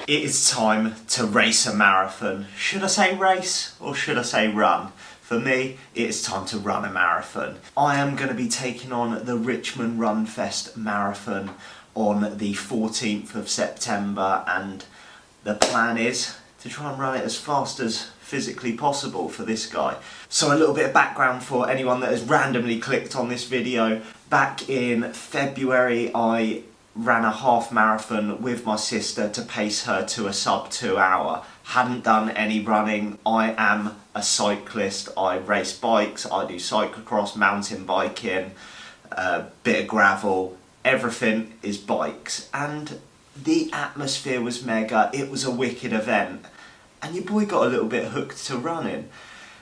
It is time to race a marathon. Should I say race or should I say run? For me, it is time to run a marathon. I am going to be taking on the Richmond RunFest Marathon on the 14th of September, and the plan is to try and run it as fast as physically possible for this guy. So a little bit of background for anyone that has randomly clicked on this video. Back in February, I ran a half marathon with my sister to pace her to a sub 2 hour. Hadn't done any running. I am a cyclist. I race bikes, I do cyclocross, mountain biking, a bit of gravel. Everything is bikes. And the atmosphere was mega. It was a wicked event. And your boy got a little bit hooked to running.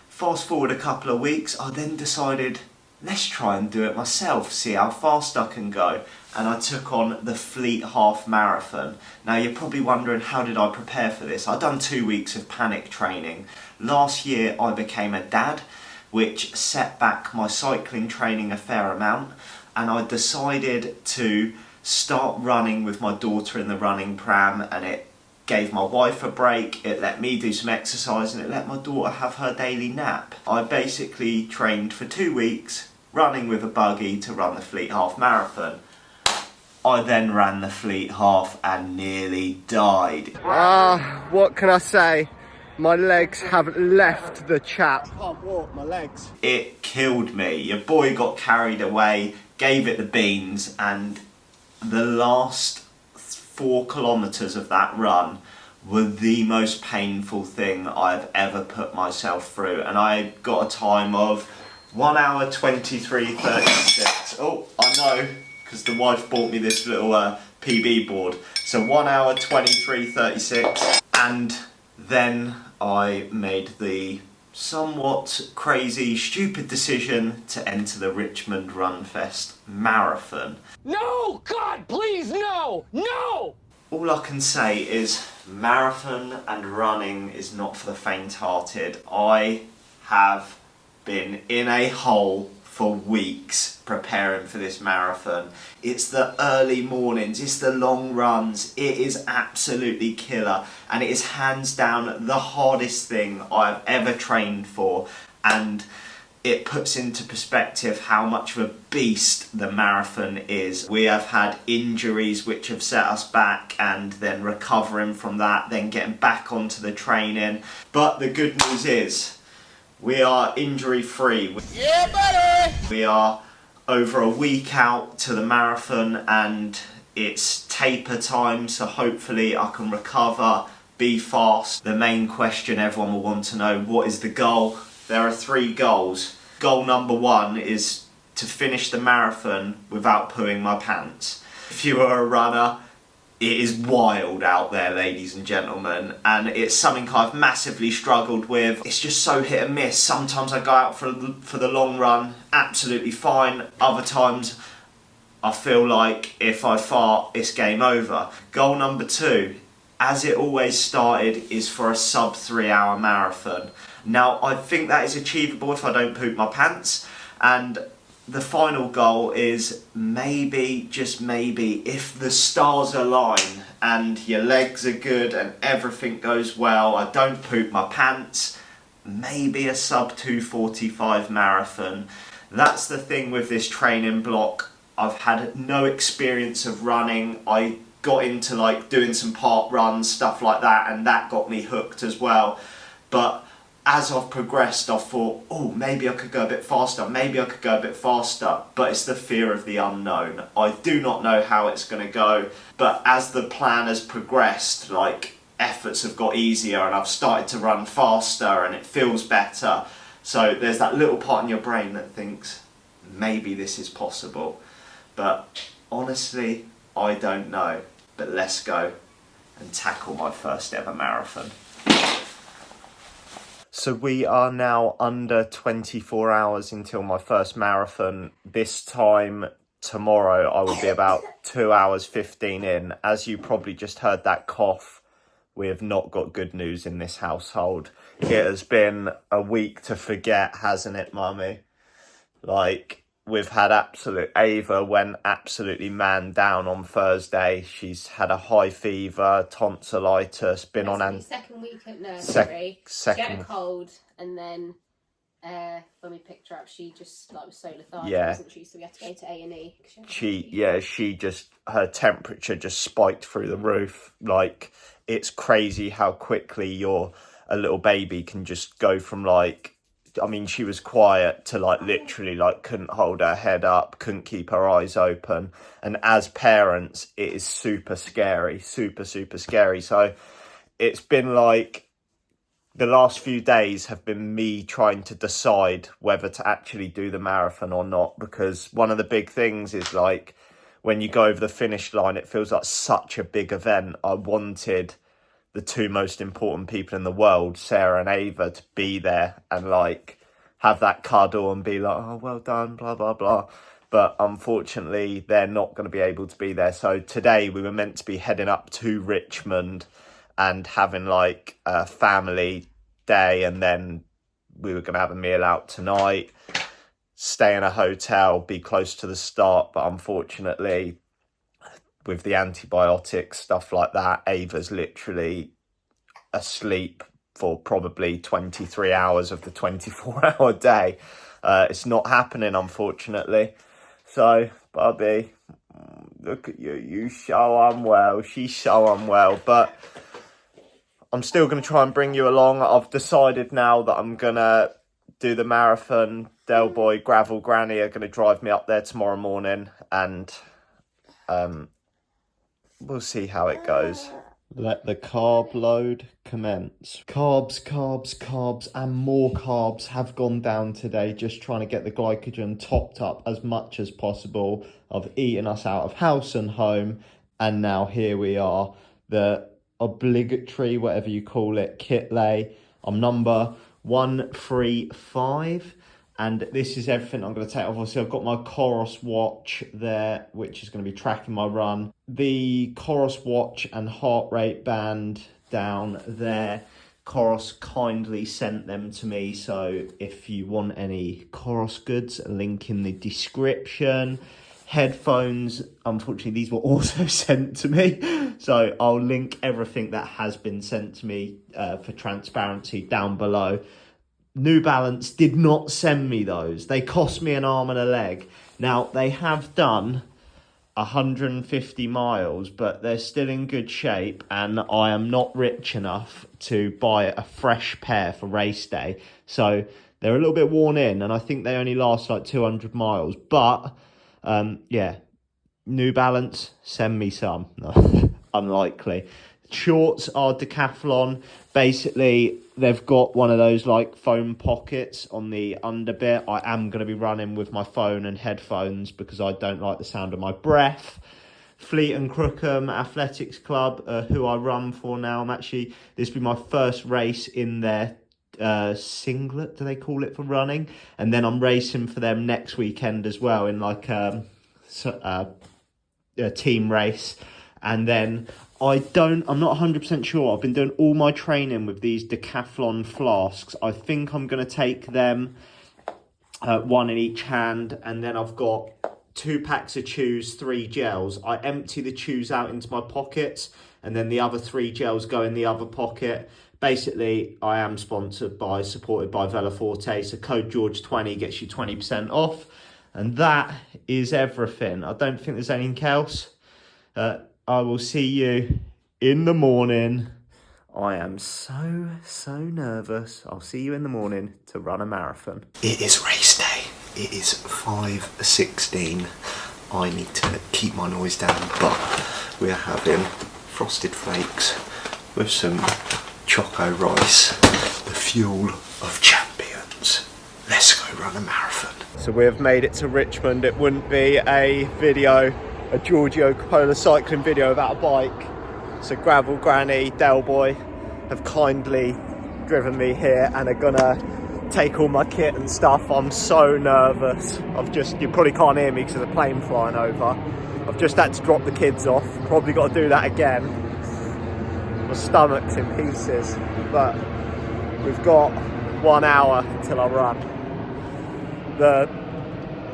Fast forward a couple of weeks, I then decided, let's try and do it myself, see how fast I can go. And I took on the Fleet Half Marathon. Now you're probably wondering, how did I prepare for this? I'd done 2 weeks of panic training. Last year I became a dad, which set back my cycling training a fair amount, and I decided to start running with my daughter in the running pram, and it gave my wife a break, it let me do some exercise, and it let my daughter have her daily nap. I basically trained for 2 weeks, running with a buggy to run the Fleet Half Marathon. I then ran the Fleet Half and nearly died. What can I say? My legs have left the chat. I can't walk, my legs. It killed me. Your boy got carried away, gave it the beans, and the last 4 kilometres of that run were the most painful thing I've ever put myself through. And I got a time of 1 hour 23:36. Oh, I know, because the wife bought me this little PB board. So 1 hour 23:36, and then I made the somewhat crazy, stupid decision to enter the Richmond RunFest Marathon. No! God, please, no! No! All I can say is marathon and running is not for the faint-hearted. I have been in a hole for weeks preparing for this marathon. It's the early mornings, it's the long runs, it is absolutely killer, and it is hands down the hardest thing I've ever trained for, and it puts into perspective how much of a beast the marathon is. We have had injuries which have set us back, and then recovering from that, then getting back onto the training. But the good news is, we are injury free. Yeah, buddy! We are over a week out to the marathon, and it's taper time, so hopefully I can recover, be fast. The main question everyone will want to know, what is the goal? There are 3 goals. Goal number 1 is to finish the marathon without pooing my pants. If you are a runner, it is wild out there, ladies and gentlemen, and it's something I've massively struggled with. It's just so hit and miss. Sometimes I go out for the long run, absolutely fine. Other times I feel like if I fart, it's game over. Goal number 2, as it always started, is for a sub 3 hour marathon. Now I think that is achievable if I don't poop my pants, and the final goal is maybe, just maybe, if the stars align and your legs are good and everything goes well, I don't poop my pants, maybe a sub 2:45 marathon. That's the thing with this training block. I've had no experience of running. I got into like doing some park runs, stuff like that, and that got me hooked as well. But as I've progressed, I thought, oh, maybe I could go a bit faster, maybe I could go a bit faster, but it's the fear of the unknown. I do not know how it's going to go, but as the plan has progressed, like, efforts have got easier, and I've started to run faster, and it feels better. So there's that little part in your brain that thinks, maybe this is possible. But honestly, I don't know. But let's go and tackle my first ever marathon. So we are now under 24 hours until my first marathon. This time tomorrow I will be about 2 hours 15 in. As you probably just heard that cough, we have not got good news in this household. It has been a week to forget, hasn't it, Mummy? Like, we've had Ava went absolutely man down on Thursday. She's had a high fever, tonsillitis, been on second week at nursery. She had a cold, and then when we picked her up, she just was so lethargic, wasn't she? So we had to go to A&E. She just, her temperature just spiked through the roof. Like, it's crazy how quickly a little baby can just go from I mean, she was quiet to literally couldn't hold her head up, couldn't keep her eyes open. And as parents, it is super scary, super, super scary. So it's been the last few days have been me trying to decide whether to actually do the marathon or not. Because one of the big things is when you go over the finish line, it feels like such a big event. I wanted the two most important people in the world, Sarah and Ava, to be there and have that cuddle and be oh, well done, blah, blah, blah. But unfortunately, they're not going to be able to be there. So today we were meant to be heading up to Richmond and having a family day. And then we were going to have a meal out tonight, stay in a hotel, be close to the start. But unfortunately, with the antibiotics, stuff like that, Ava's literally asleep for probably 23 hours of the 24-hour day. It's not happening, unfortunately. So, Bubby, look at you. You're so unwell. She's so unwell. But I'm still going to try and bring you along. I've decided now that I'm going to do the marathon. Del Boy, Gravel Granny are going to drive me up there tomorrow morning. And we'll see how it goes. Let the carb load commence. Carbs, and more carbs have gone down today. Just trying to get the glycogen topped up as much as possible. I've eaten us out of house and home. And now here we are. The obligatory, whatever you call it, kit lay. I'm number 135. And this is everything I'm going to take. Obviously, I've got my Coros watch there, which is going to be tracking my run. The Coros watch and heart rate band down there. Coros kindly sent them to me. So if you want any Coros goods, a link in the description. Headphones, unfortunately, these were also sent to me. So I'll link everything that has been sent to me for transparency down below. New Balance did not send me those. They cost me an arm and a leg. Now, they have done 150 miles, but they're still in good shape, and I am not rich enough to buy a fresh pair for race day. So they're a little bit worn in, and I think they only last 200 miles. But, yeah, New Balance, send me some. No, unlikely. Shorts are Decathlon. Basically, they've got one of those foam pockets on the underbit. I am going to be running with my phone and headphones because I don't like the sound of my breath. Fleet and Crookham Athletics Club, who I run for now. This will be my first race in their singlet, do they call it, for running? And then I'm racing for them next weekend as well in a team race. And then I'm not 100% sure. I've been doing all my training with these Decathlon flasks. I think I'm going to take them, one in each hand. And then I've got 2 packs of chews, 3 gels. I empty the chews out into my pockets, and then the other 3 gels go in the other pocket. Basically, I am supported by Veloforte. So code George20 gets you 20% off. And that is everything. I don't think there's anything else. I will see you in the morning. I am so nervous. I'll see you in the morning to run a marathon. It is race day. It is 5:16. I need to keep my noise down, but we're having frosted flakes with some choco rice, the fuel of champions. Let's go run a marathon. So we have made it to Richmond. It wouldn't be a Giorgio Coppola cycling video without a bike. So Gravel Granny, Del Boy have kindly driven me here and are gonna take all my kit and stuff. I'm so nervous. You probably can't hear me because of the plane flying over. I've just had to drop the kids off. Probably got to do that again. My stomach's in pieces, but we've got 1 hour until I run. The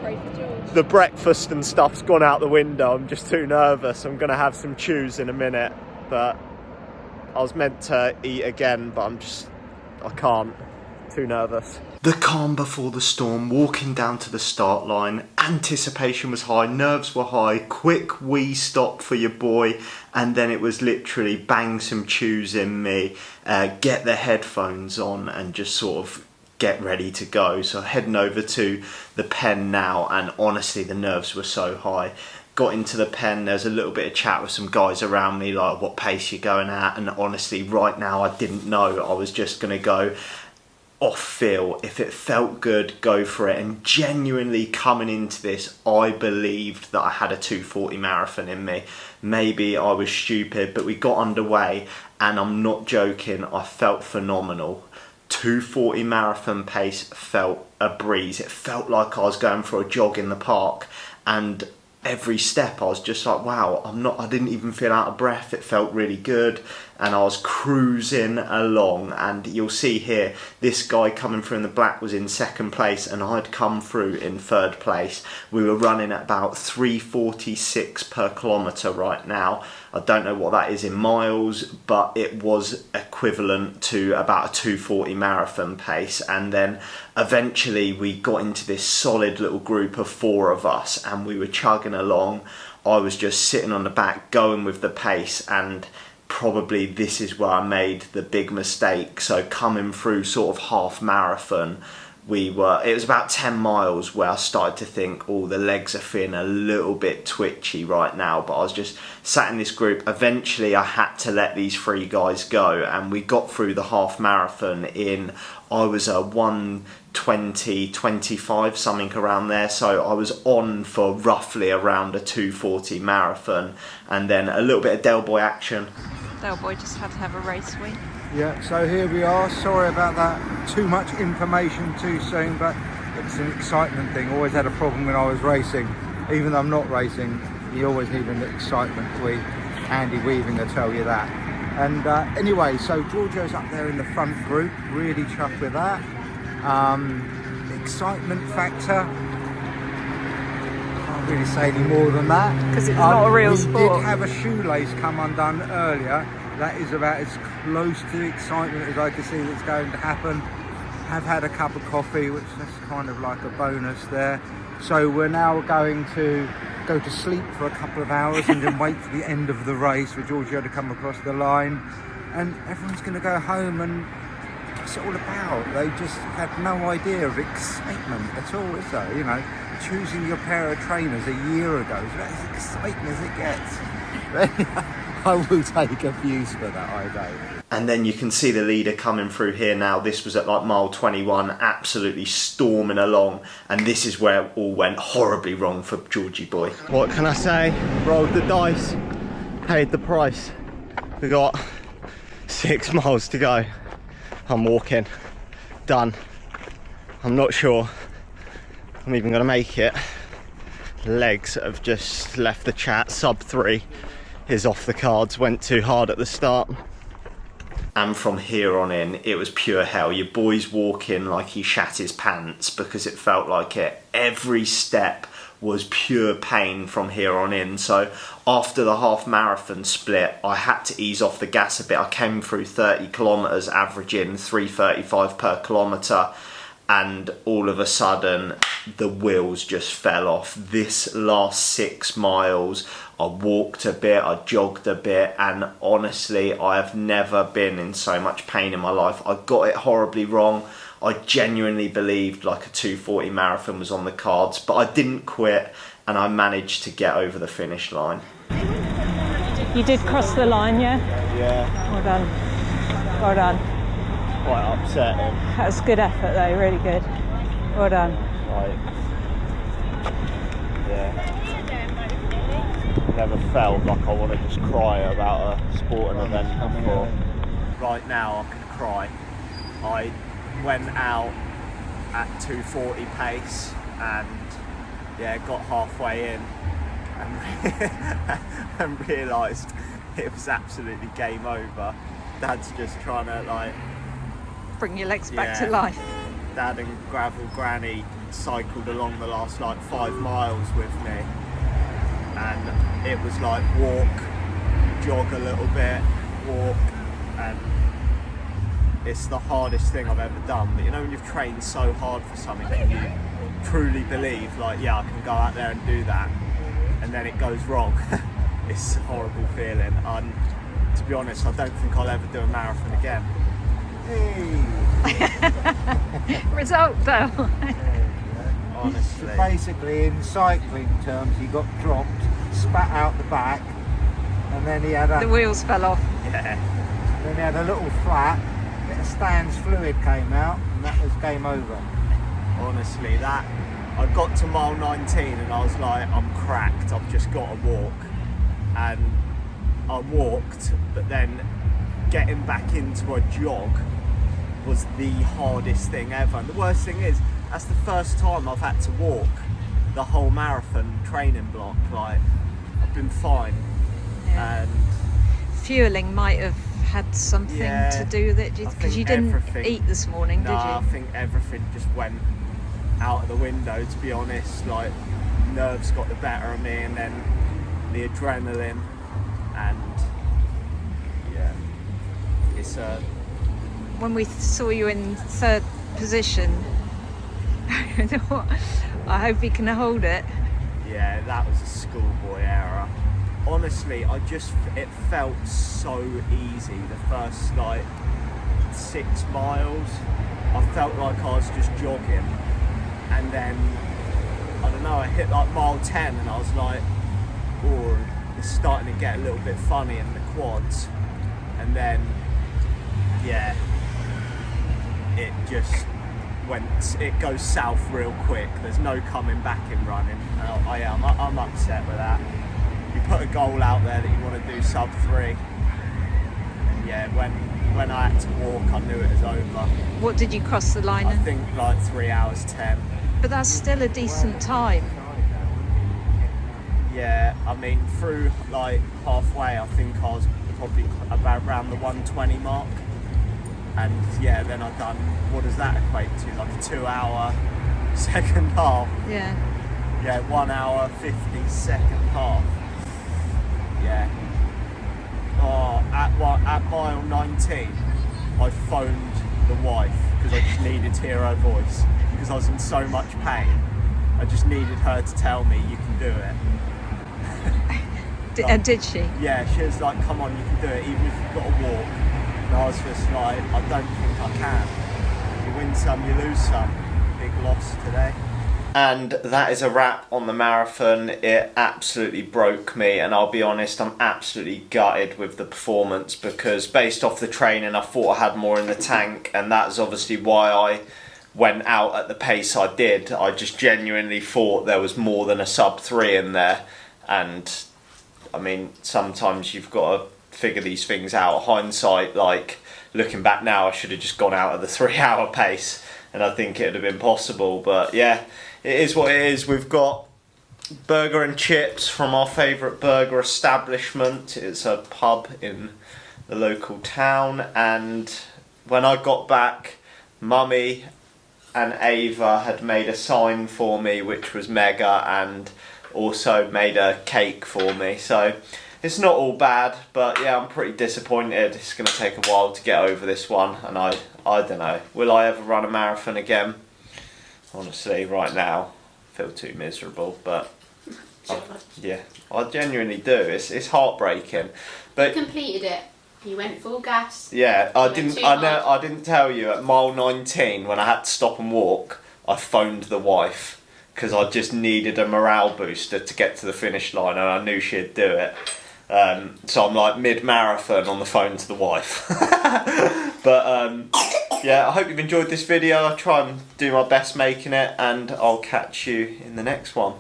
Pray for George. The breakfast and stuff's gone out the window. I'm just too nervous. I'm going to have some chews in a minute, but I was meant to eat again, but I can't. Too nervous. The calm before the storm, walking down to the start line. Anticipation was high, nerves were high. Quick wee stop for your boy, and then it was literally bang some chews in me, get the headphones on, and just sort of get ready to go. So heading over to the pen now, and honestly the nerves were so high. Got into the pen, there's a little bit of chat with some guys around me, like what pace you're going at, and honestly right now I didn't know. I was just going to go off feel. If it felt good, go for it. And genuinely coming into this, I believed that I had a 2:40 marathon in me. Maybe I was stupid, but we got underway, and I'm not joking, I felt phenomenal. 2:40 marathon pace felt a breeze. It felt like I was going for a jog in the park, and every step I was just like, wow, I didn't even feel out of breath. It felt really good, and I was cruising along. And you'll see here, this guy coming through in the black was in second place, and I'd come through in third place. We were running at about 3:46 per kilometre right now. I don't know what that is in miles, but it was equivalent to about a 2:40 marathon pace. And then eventually we got into this solid little group of 4 of us, and we were chugging along. I was just sitting on the back going with the pace, and probably this is where I made the big mistake. So coming through sort of half marathon, it was about 10 miles where I started to think, oh, the legs are feeling a little bit twitchy right now. But I was just sat in this group. Eventually I had to let these 3 guys go, and we got through the half marathon in, I was a 1:20.25, something around there. So I was on for roughly around a 2:40 marathon, and then a little bit of Del Boy action. Del Boy just had to have a race week. Yeah, so here we are. Sorry about that. Too much information too soon, but it's an excitement thing. Always had a problem when I was racing. Even though I'm not racing, you always need an excitement week. Andy Weaving will tell you that. And anyway, so Giorgio's up there in the front group. Really chuffed with that. Excitement factor. Can't really say any more than that. Because it's not a real sport. We did have a shoelace come undone earlier. That is about as close to excitement as I can see that's going to happen. Have had a cup of coffee, which is kind of like a bonus there. So we're now going to go to sleep for a couple of hours and then wait for the end of the race for Giorgio to come across the line. And everyone's going to go home, and what's it all about? They just had no idea of excitement at all, is there? You know, choosing your pair of trainers a year ago is about as exciting as it gets. I will take abuse for that, I know. And then you can see the leader coming through here now. This was at like mile 21, absolutely storming along. And this is where it all went horribly wrong for Georgie boy. What can I say? Rolled the dice, paid the price. We got 6 miles to go. I'm walking, done. I'm not sure I'm even gonna make it. Legs have just left the chat. Sub 3 is off the cards. Went too hard at the start. And from here on in, it was pure hell. Your boy's walking like he shat his pants because it felt like it. Every step was pure pain from here on in. So after the half marathon split, I had to ease off the gas a bit. I came through 30 kilometres, averaging 3:35 per kilometre. And all of a sudden, the wheels just fell off. This last 6 miles, I walked a bit, I jogged a bit, and honestly, I have never been in so much pain in my life. I got it horribly wrong. I genuinely believed like a 2:40 marathon was on the cards, but I didn't quit, and I managed to get over the finish line. You did cross the line, yeah? Yeah. Well done. Well done. Quite upsetting. That was good effort though, really good. Well done. Like, yeah. Never felt like I want to just cry about a sporting event before. Right now I can cry. I went out at 2:40 pace and yeah, got halfway in and realised it was absolutely game over. Dad's just trying to like Bring your legs back to life. Dad and Gravel Granny cycled along the last like 5 miles with me, and it was like walk, jog a little bit, walk, and it's the hardest thing I've ever done. But you know when you've trained so hard for something and you truly believe like, yeah, I can go out there and do that, and then it goes wrong. It's a horrible feeling, and to be honest, I don't think I'll ever do a marathon again. Hey. Result though. Honestly. Basically, in cycling terms, he got dropped, spat out the back, and then he had The wheels fell off. Yeah. then he had a little flat, a bit of Stan's fluid came out, and that was game over. Honestly, that I got to mile 19 and I was like, I'm cracked, I've just got to walk. And I walked, but then getting back into a jog was the hardest thing ever. And the worst thing is, that's the first time I've had to walk the whole marathon training block. Like, I've been fine. Yeah. And Fueling might have had something to do with it, because you didn't eat this morning, did you? I think everything just went out of the window, to be honest. Like, nerves got the better of me, and then the adrenaline, and yeah, it's When we saw you in 3rd position, I thought, I hope he can hold it. yeah, that was a schoolboy error. Honestly, it felt so easy the first like 6 miles. I felt like I was just jogging, and then I don't know, I hit like mile 10 and I was like, oh, it's starting to get a little bit funny in the quads, and then yeah, it just it goes south real quick. There's no coming back in running. I'm upset with that. You put a goal out there that you want to do sub 3, and yeah, when I had to walk, I knew it was over. What did you cross the line I in? think like 3 hours 10. But that's still a decent time. Yeah, I mean, through like halfway, I think I was probably about around the 120 mark. And yeah, then I've done, what does that equate to? Like a 2 hour second half. Yeah. Yeah, 1 hour 50 second half. Yeah. Oh, at mile 19, I phoned the wife because I just needed to hear her voice, because I was in so much pain. I just needed her to tell me, you can do it. Did she? Yeah, she was like, come on, you can do it, even if you've got to walk. And I was just like, I don't think I can. You win some, you lose some. Big loss today. And that is a wrap on the marathon. It absolutely broke me, and I'll be honest, I'm absolutely gutted with the performance, because based off the training I thought I had more in the tank, and that's obviously why I went out at the pace I did. I just genuinely thought there was more than a sub 3 in there, and I mean, sometimes you've got to figure these things out. Hindsight, like looking back now, I should have just gone out at the 3 hour pace, and I think it would have been possible. But yeah, it is what it is. We've got burger and chips from our favourite burger establishment. It's a pub in the local town, and when I got back, Mummy and Ava had made a sign for me, which was mega, and also made a cake for me. So it's not all bad, but yeah, I'm pretty disappointed. It's going to take a while to get over this one, and I don't know, will I ever run a marathon again? Honestly, right now I feel too miserable, but I genuinely do. It's heartbreaking. But you completed it. You went full gas. Yeah, I didn't tell you, at mile 19 when I had to stop and walk, I phoned the wife because I just needed a morale booster to get to the finish line, and I knew she'd do it. So I'm like mid-marathon on the phone to the wife. But yeah, I hope you've enjoyed this video. I'll try and do my best making it, and I'll catch you in the next one.